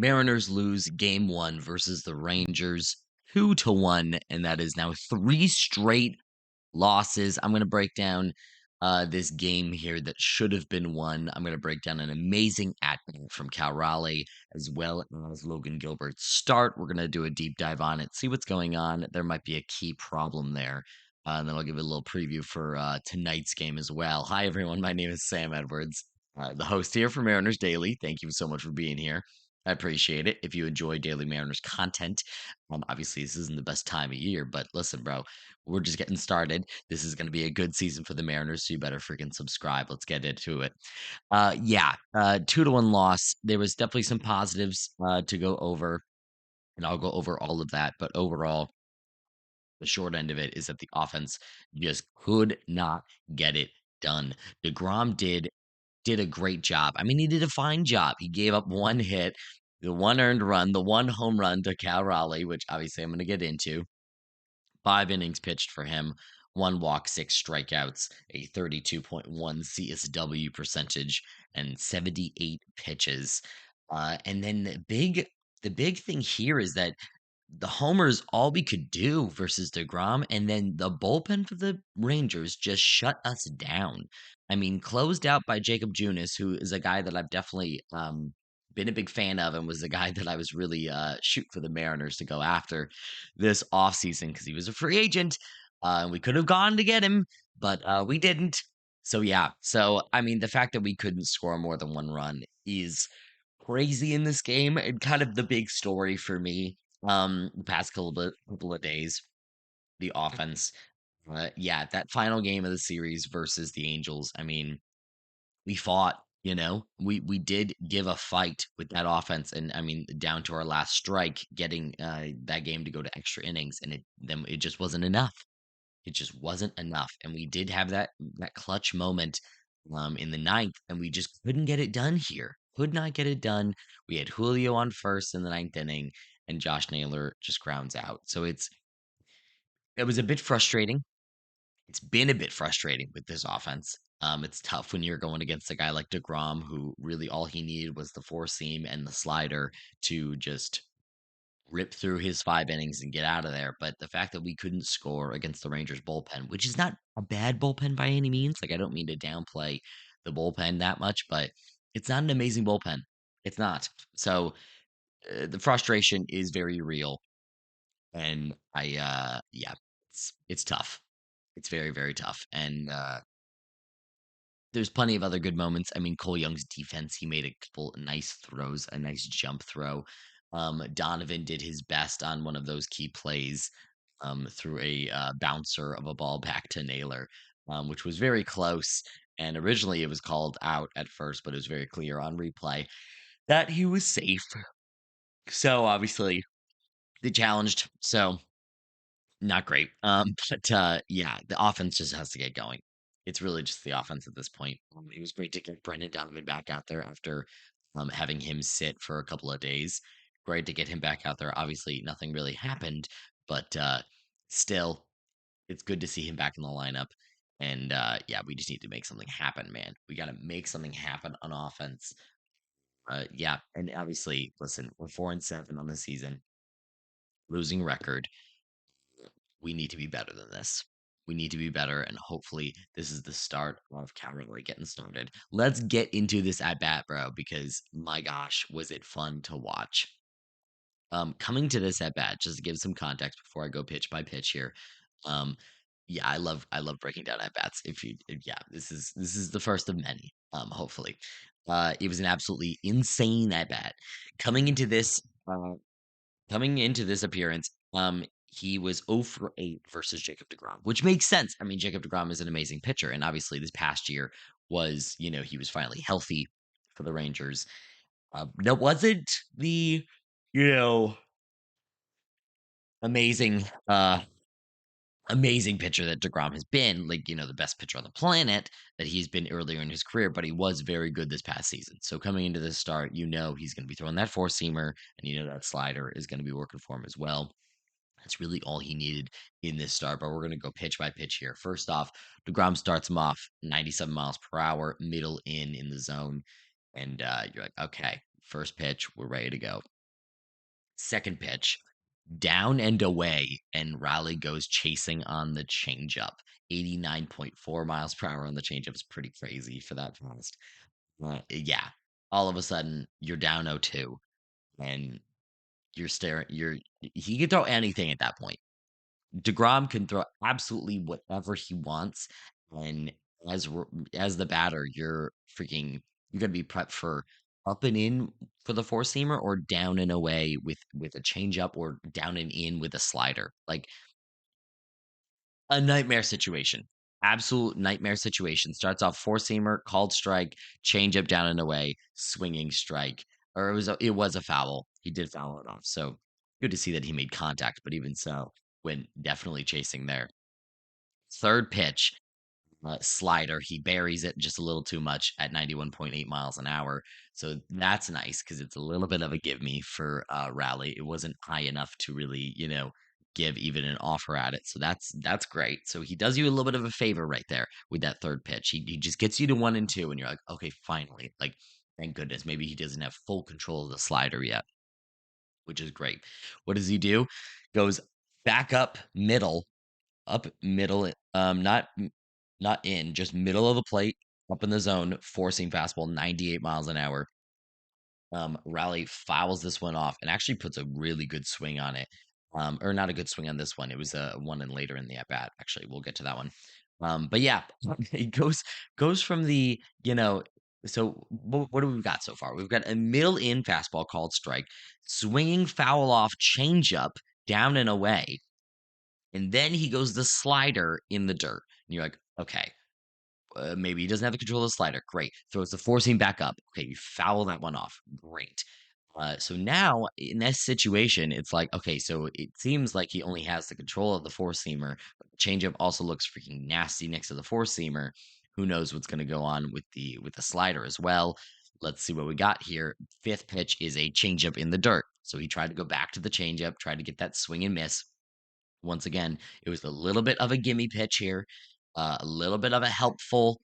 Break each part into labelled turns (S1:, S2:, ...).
S1: Mariners lose game one versus the Rangers 2-1, and that is now three straight losses. I'm going to break down this game here that should have been won. I'm going to break down an amazing at bat from Cal Raleigh as well as Logan Gilbert's start. We're going to do a deep dive on it, see what's going on. There might be a key problem there. And then I'll give a little preview for tonight's game as well. Hi, everyone. My name is Sam Edwards, the host here for Mariners Daily. Thank you so much for being here. I appreciate it. If you enjoy Daily Mariners content, obviously this isn't the best time of year, but listen, bro, we're just getting started. This is going to be a good season for the Mariners, so you better freaking subscribe. Let's get into it. 2-1 loss. There was definitely some positives to go over, and I'll go over all of that. But overall, the short end of it is that the offense just could not get it done. DeGrom did a great job. I mean, he did a fine job. He gave up one hit, the one earned run, the one home run to Cal Raleigh, which obviously I'm going to get into. 5 innings pitched for him, one walk, six strikeouts, a 32.1 CSW percentage, and 78 pitches. And then the big thing here is that the homers all we could do versus DeGrom, and then the bullpen for the Rangers just shut us down. I mean, closed out by Jacob Junis, who is a guy that I've definitely been a big fan of and was the guy that I was really shoot for the Mariners to go after this offseason because he was a free agent. And we could have gone to get him, but we didn't. So, yeah. So, I mean, the fact that we couldn't score more than one run is crazy in this game and kind of the big story for me the past couple of days. The offense, that final game of the series versus the Angels. I mean, we fought. We did give a fight with that offense, and I mean, down to our last strike, getting that game to go to extra innings, and it just wasn't enough. It just wasn't enough, and we did have that clutch moment in the ninth, and we just couldn't get it done here. Could not get it done. We had Julio on first in the ninth inning, and Josh Naylor just grounds out. So it was a bit frustrating. It's been a bit frustrating with this offense. It's tough when you're going against a guy like DeGrom, who really all he needed was the four seam and the slider to just rip through his 5 innings and get out of there. But the fact that we couldn't score against the Rangers bullpen, which is not a bad bullpen by any means, like I don't mean to downplay the bullpen that much, but it's not an amazing bullpen. It's not. So the frustration is very real, and it's tough. It's very very tough, and there's plenty of other good moments. I mean, Cole Young's defense, he made a couple nice throws, a nice jump throw. Donovan did his best on one of those key plays through a bouncer of a ball back to Naylor, which was very close. And originally it was called out at first, but it was very clear on replay that he was safe. So obviously they challenged. So not great. The offense just has to get going. It's really just the offense at this point. It was great to get Brendan Donovan back out there after having him sit for a couple of days. Great to get him back out there. Obviously, nothing really happened, but still, it's good to see him back in the lineup. And we just need to make something happen, man. We got to make something happen on offense. And obviously, listen, we're 4-7 on the season, losing record. We need to be better than this. We need to be better, and hopefully, this is the start of Cavalry getting started. Let's get into this at bat, bro, because my gosh, was it fun to watch. Coming to this at bat, just to give some context before I go pitch by pitch here. Um, I love breaking down at bats. This is the first of many. Hopefully, it was an absolutely insane at bat. Coming into this, uh, coming into this appearance, he was 0 for 8 versus Jacob DeGrom, which makes sense. I mean, Jacob DeGrom is an amazing pitcher, and obviously this past year was, he was finally healthy for the Rangers. That wasn't the, you know, amazing, amazing pitcher that DeGrom has been, like, the best pitcher on the planet that he's been earlier in his career, but he was very good this past season. So coming into this start, he's going to be throwing that four seamer, and that slider is going to be working for him as well. That's really all he needed in this start, but we're going to go pitch by pitch here. First off, DeGrom starts him off 97 miles per hour, middle in the zone. And you're like, okay, First pitch, we're ready to go. Second pitch, down and away, and Raleigh goes chasing on the changeup. 89.4 miles per hour on the changeup is pretty crazy for that fast. Yeah, all of a sudden you're down 0-2, and you're staring. He can throw anything at that point. DeGrom can throw absolutely whatever he wants, and as as the batter, you're gonna be prepped for up and in for the four seamer, or down and away with a changeup, or down and in with a slider. Like a nightmare situation. Absolute nightmare situation. Starts off four seamer, called strike, changeup down and away, swinging strike. Or it was a foul. He did foul it off. So good to see that he made contact, but even so, when definitely chasing there. Third pitch, slider. He buries it just a little too much at 91.8 miles an hour. So that's nice because it's a little bit of a give me for Rally. It wasn't high enough to really, give even an offer at it. So that's great. So he does you a little bit of a favor right there with that third pitch. He just gets you to 1-2, and you're like, okay, finally. Like, thank goodness. Maybe he doesn't have full control of the slider yet, which is great. What does he do? Goes back up middle, not in, just middle of the plate, up in the zone, forcing fastball 98 miles an hour. Raleigh fouls this one off and actually puts a really good swing on it. Or not a good swing on this one. It was a one and later in the at bat. Actually, we'll get to that one. But yeah, it goes from the, so what do we got so far? We've got a middle in fastball called strike, swinging foul off changeup down and away, and then he goes the slider in the dirt. And you're like, okay, maybe he doesn't have the control of the slider. Great. Throws the four seam back up. Okay, you foul that one off. Great. So now in this situation, it's like, okay, so it seems like he only has the control of the four seamer. But the changeup also looks freaking nasty next to the four seamer. Who knows what's going to go on with the slider as well? Let's see what we got here. Fifth pitch is a changeup in the dirt. So he tried to go back to the changeup, tried to get that swing and miss. Once again, it was a little bit of a gimme pitch here, a little bit of a helpful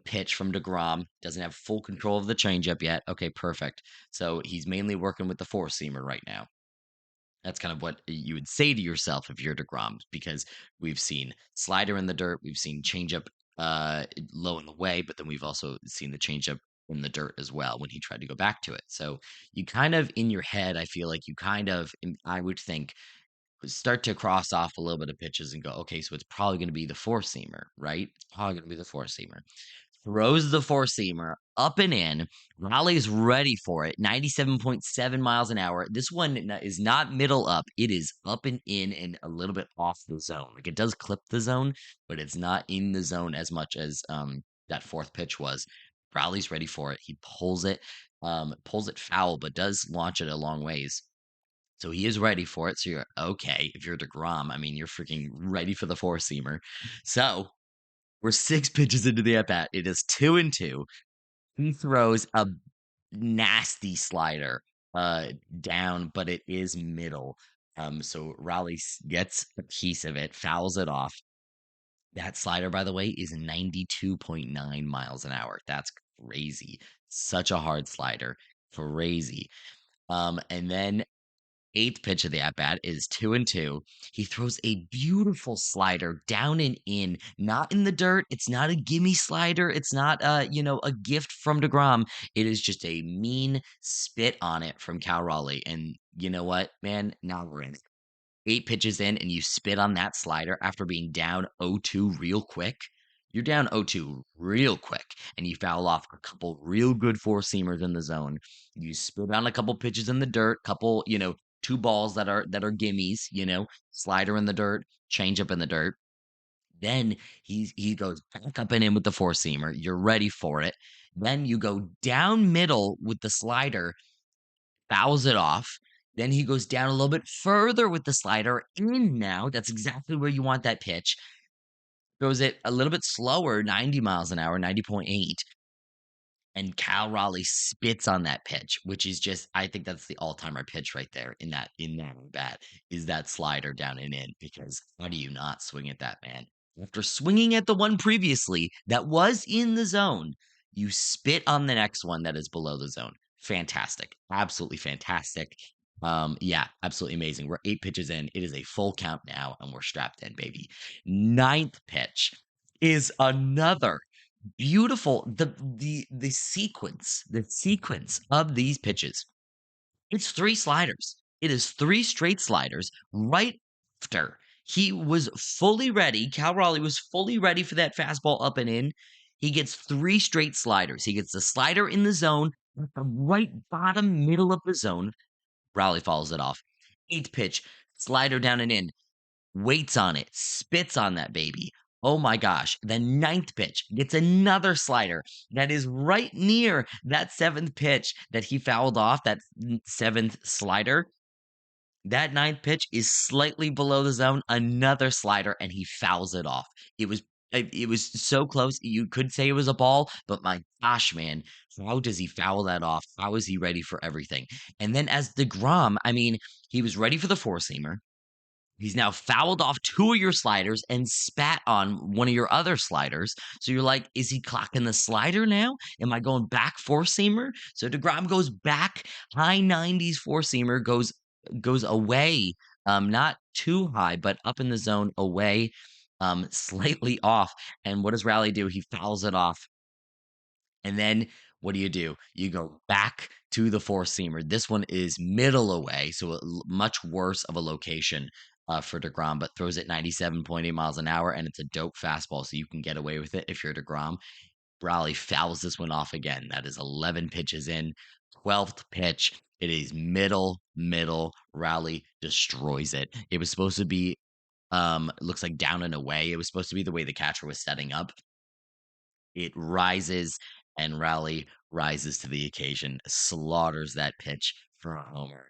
S1: pitch from DeGrom. Doesn't have full control of the changeup yet. Okay, perfect. So he's mainly working with the four seamer right now. That's kind of what you would say to yourself if you're DeGrom, because we've seen slider in the dirt, we've seen changeup low in the way, but then we've also seen the changeup in the dirt as well when he tried to go back to it. So you kind of in your head, I feel like you kind of, I would think, start to cross off a little bit of pitches and go, okay, so it's probably going to be the four seamer, right? It's probably going to be the four seamer. Throws the four seamer up and in. Raleigh's ready for it. 97.7 miles an hour. This one is not middle up. It is up and in and a little bit off the zone. Like, it does clip the zone, but it's not in the zone as much as that fourth pitch was. Raleigh's ready for it. He pulls it foul, but does launch it a long ways. So he is ready for it. So you're okay. If you're DeGrom, I mean, you're freaking ready for the four seamer. So we're six pitches into the at bat. It is 2-2. He throws a nasty slider down, but it is middle. So Raleigh gets a piece of it, fouls it off. That slider, by the way, is 92.9 miles an hour. That's crazy. Such a hard slider. Crazy. And then eighth pitch of the at bat is 2-2. He throws a beautiful slider down and in, not in the dirt. It's not a gimme slider. It's not a gift from DeGrom. It is just a mean spit on it from Cal Raleigh. And you know what, man? Now we're in it. Eight pitches in, and you spit on that slider after being down 0-2 real quick. You're down 0-2 real quick, and you foul off a couple real good four seamers in the zone. You spit on a couple pitches in the dirt, couple, two balls that are gimmies, slider in the dirt, change up in the dirt. Then he goes back up and in with the four seamer. You're ready for it. Then you go down middle with the slider, fouls it off. Then he goes down a little bit further with the slider in now. That's exactly where you want that pitch. Goes it a little bit slower, 90 miles an hour, 90.8. And Cal Raleigh spits on that pitch, which is just, I think that's the all-timer pitch right there in that bat, is that slider down and in, because how do you not swing at that, man? After swinging at the one previously that was in the zone, you spit on the next one that is below the zone. fantastic, absolutely fantastic. Yeah, absolutely amazing. We're 8 pitches in. It is a full count now, and we're strapped in, baby. Ninth pitch is another beautiful the sequence of these pitches. It's 3 sliders. It is 3 straight sliders right after he was fully ready. Cal Raleigh was fully ready for that fastball up and in. He gets 3 straight sliders. He gets the slider in the zone at the right bottom middle of the zone. Raleigh follows it off. 8th pitch, slider down and in, waits on it, spits on that baby. Oh my gosh. The ninth pitch gets another slider that is right near that seventh pitch that he fouled off, that seventh slider. That ninth pitch is slightly below the zone, another slider, and he fouls it off. It was so close. You could say it was a ball, but my gosh, man, how does he foul that off? How is he ready for everything? And then as DeGrom, I mean, he was ready for the four seamer. He's now fouled off 2 of your sliders and spat on one of your other sliders. So you're like, is he clocking the slider now? Am I going back four seamer? So DeGrom goes back, high 90s four seamer goes away, not too high, but up in the zone away, slightly off. And what does Raleigh do? He fouls it off. And then what do? You go back to the four seamer. This one is middle away, so much worse of a location for DeGrom, but throws it 97.8 miles an hour, and it's a dope fastball, so you can get away with it if you're DeGrom. Raleigh fouls this one off again. That is 11 pitches in. 12th pitch. It is middle. Raleigh destroys it. It was supposed to be, looks like down and away. It was supposed to be the way the catcher was setting up. It rises, and Raleigh rises to the occasion, slaughters that pitch for a homer.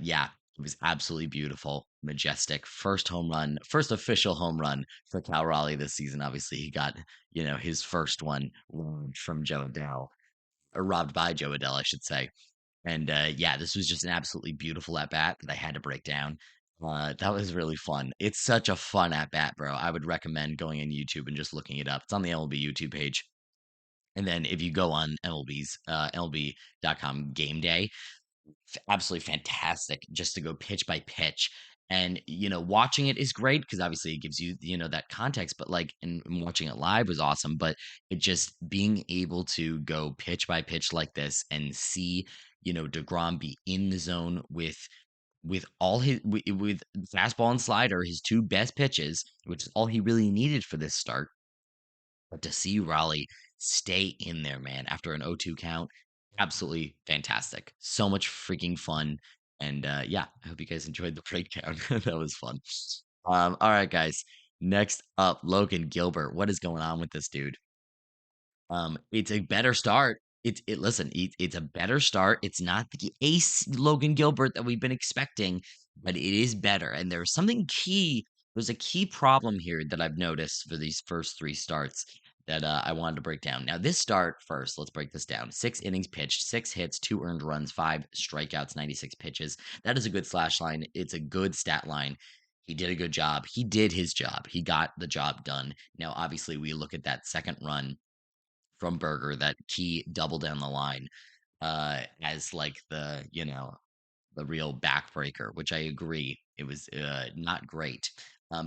S1: Yeah, it was absolutely beautiful, majestic. First home run, first official home run for Cal Raleigh this season. Obviously, he got, his first one robbed from Joe Adell, or robbed by Joe Adell, I should say. And yeah, this was just an absolutely beautiful at bat that I had to break down. That was really fun. It's such a fun at bat, bro. I would recommend going on YouTube and just looking it up. It's on the MLB YouTube page. And then if you go on MLB.com game day, absolutely fantastic just to go pitch by pitch. And watching it is great because obviously it gives you that context. But like, and watching it live was awesome. But it just being able to go pitch by pitch like this and see Degrom be in the zone with all his with fastball and slider, his two best pitches, which is all he really needed for this start. But to see Raleigh stay in there, man, after an 0-2 count, absolutely fantastic. So much freaking fun. And yeah, I hope you guys enjoyed the breakdown. That was fun. All right, guys. Next up, Logan Gilbert. What is going on with this dude? It's a better start. It's a better start. It's not the ace Logan Gilbert that we've been expecting, but it is better. And there's something key. There's a key problem here that I've noticed for these first three starts that I wanted to break down. Now, this start first, let's break this down. 6 innings pitched, 6 hits, 2 earned runs, 5 strikeouts, 96 pitches. That is a good slash line. It's a good stat line. He did a good job. He did his job. He got the job done. Now, obviously, we look at that second run from Burger, that key double down the line, as like the real backbreaker, which I agree. It was not great.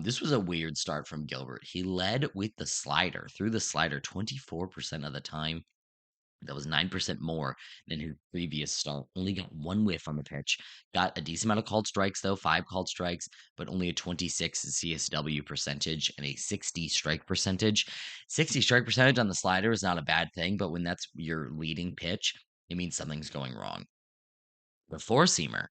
S1: This was a weird start from Gilbert. He led with the slider, through the slider 24% of the time. That was 9% more than his previous start. Only got one whiff on the pitch. Got a decent amount of called strikes, though, 5 called strikes, but only a 26 CSW percentage and a 60 strike percentage. 60 strike percentage on the slider is not a bad thing, but when that's your leading pitch, it means something's going wrong. The four seamer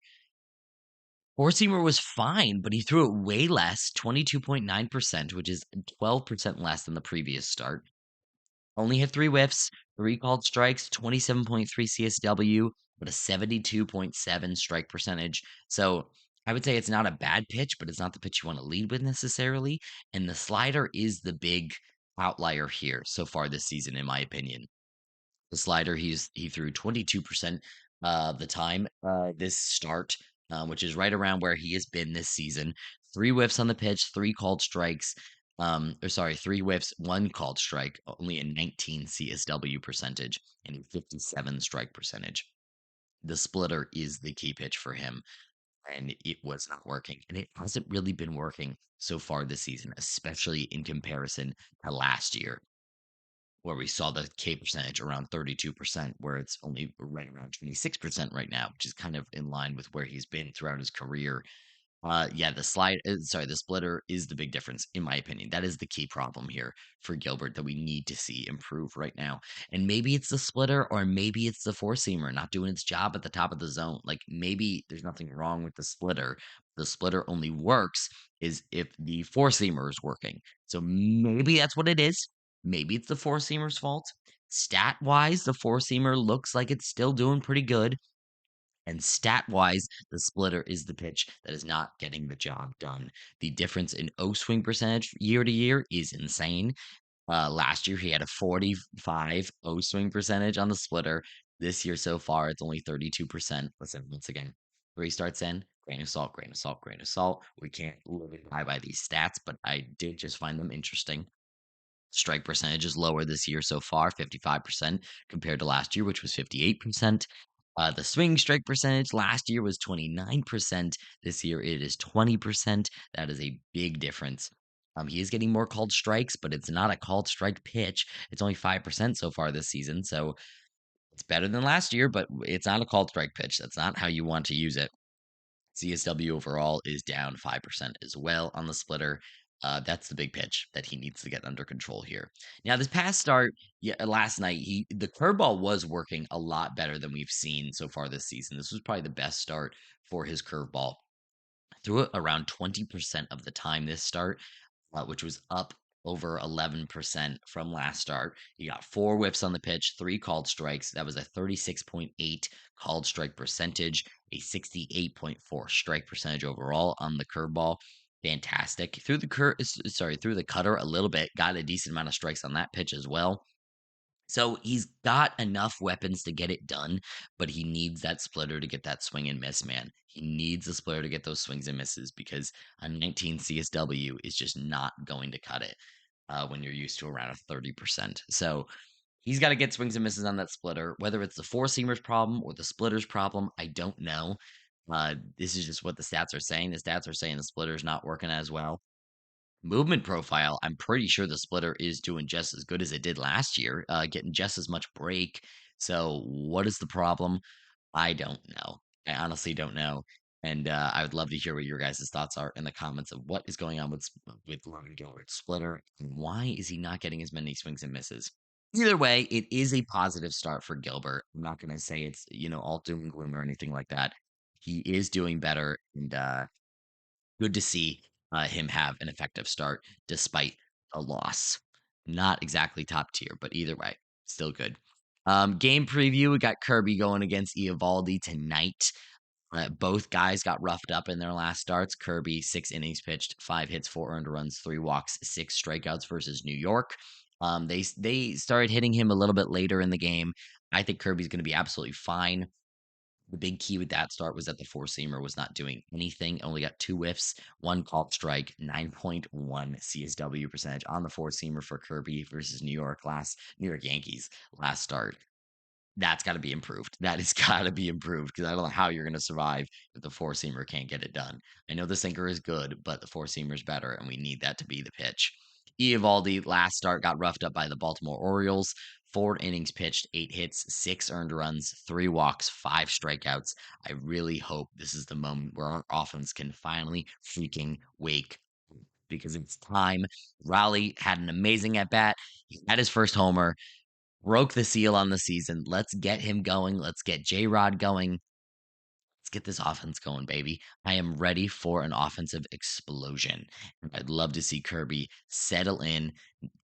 S1: was fine, but he threw it way less, 22.9%, which is 12% less than the previous start. Only had 3 whiffs, 3 called strikes, 27.3 CSW, but a 72.7 strike percentage. So I would say it's not a bad pitch, but it's not the pitch you want to lead with necessarily. And the slider is the big outlier here so far this season, in my opinion. The slider, he threw 22% of the time this start, which is right around where he has been this season. 3 whiffs on the pitch, 3 called strikes. Or sorry, 3 whiffs, 1 called strike, only a 19 CSW percentage and a 57 strike percentage. the splitter is the key pitch for him, and it was not working. And it hasn't really been working so far this season, especially in comparison to last year, where we saw the K percentage around 32%, where it's only right around 26% right now, which is kind of in line with where he's been throughout his career. Yeah, the splitter is the big difference, in my opinion. That is the key problem here for Gilbert that we need to see improve right now. And maybe it's the splitter, or maybe it's the four seamer not doing its job at the top of the zone. Like maybe there's nothing wrong with the splitter. The splitter only works is if the four seamer is working. So maybe that's what it is. Maybe it's the four seamer's fault. Stat wise, the four seamer looks like it's still doing pretty good. And stat wise, the splitter is the pitch that is not getting the job done. The difference in O swing percentage year to year is insane. Last year, he had a 45 O swing percentage on the splitter. This year so far, it's only 32%. Listen, once again, 3 starts in, grain of salt, grain of salt, grain of salt. We can't live and die by these stats, but I did just find them interesting. Strike percentage is lower this year so far, 55% compared to last year, which was 58%. The swing strike percentage last year was 29%. This year it is 20%. That is a big difference. He is getting more called strikes, but it's not a called strike pitch. It's only 5% so far this season. So it's better than last year, but it's not a called strike pitch. That's not how you want to use it. CSW overall is down 5% as well on the splitter. That's the big pitch that he needs to get under control here. Now, this past start, yeah, last night, the curveball was working a lot better than we've seen so far this season. This was probably the best start for his curveball. Threw it around 20% of the time this start, which was up over 11% from last start. He got 4 whiffs on the pitch, 3 called strikes. That was a 36.8 called strike percentage, a 68.4 strike percentage overall on the curveball. Fantastic. Through the cutter a little bit, got a decent amount of strikes on that pitch as well. So he's got enough weapons to get it done, but he needs that splitter to get that swing and miss, man. He needs the splitter to get those swings and misses because a 19 CSW is just not going to cut it when you're used to around a 30%. So he's got to get swings and misses on that splitter. Whether it's the four seamer's problem or the splitter's problem, I don't know. This is just what the stats are saying. The stats are saying the splitter's not working as well. Movement profile, I'm pretty sure the splitter is doing just as good as it did last year, getting just as much break. So what is the problem? I don't know. I honestly don't know. And I would love to hear what your guys' thoughts are in the comments of what is going on with Logan Gilbert's splitter and why is he not getting as many swings and misses. Either way, it is a positive start for Gilbert. I'm not going to say it's all doom and gloom or anything like that. He is doing better, and good to see him have an effective start despite a loss. Not exactly top tier, but either way, still good. Game preview, we got Kirby going against Eovaldi tonight. Both guys got roughed up in their last starts. Kirby, 6 innings pitched, 5 hits, 4 earned runs, 3 walks, 6 strikeouts versus New York. They started hitting him a little bit later in the game. I think Kirby's going to be absolutely fine. The big key with that start was that the four seamer was not doing anything. Only got 2 whiffs, 1 called strike, 9.1 CSW percentage on the four seamer for Kirby versus New York Yankees last start. That's got to be improved. That has got to be improved because I don't know how you're going to survive if the four seamer can't get it done. I know the sinker is good, but the four seamer is better, and we need that to be the pitch. Eovaldi last start got roughed up by the Baltimore Orioles. 4 innings pitched, 8 hits, 6 earned runs, 3 walks, 5 strikeouts. I really hope this is the moment where our offense can finally freaking wake up, because it's time. Raleigh had an amazing at bat. He had his first homer, broke the seal on the season. Let's get him going. Let's get J Rod going. Let's get this offense going, baby. I am ready for an offensive explosion. I'd love to see Kirby settle in,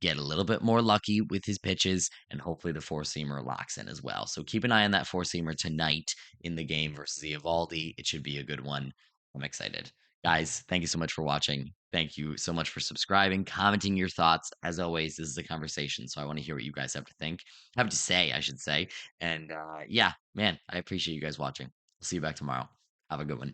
S1: get a little bit more lucky with his pitches, and hopefully the four seamer locks in as well. So keep an eye on that four seamer tonight in the game versus Eovaldi. It should be a good one. I'm excited. Guys, thank you so much for watching. Thank you so much for subscribing, commenting your thoughts. As always, this is a conversation, so I want to hear what you guys have to say, I should say. And yeah, man, I appreciate you guys watching. I'll see you back tomorrow. Have a good one.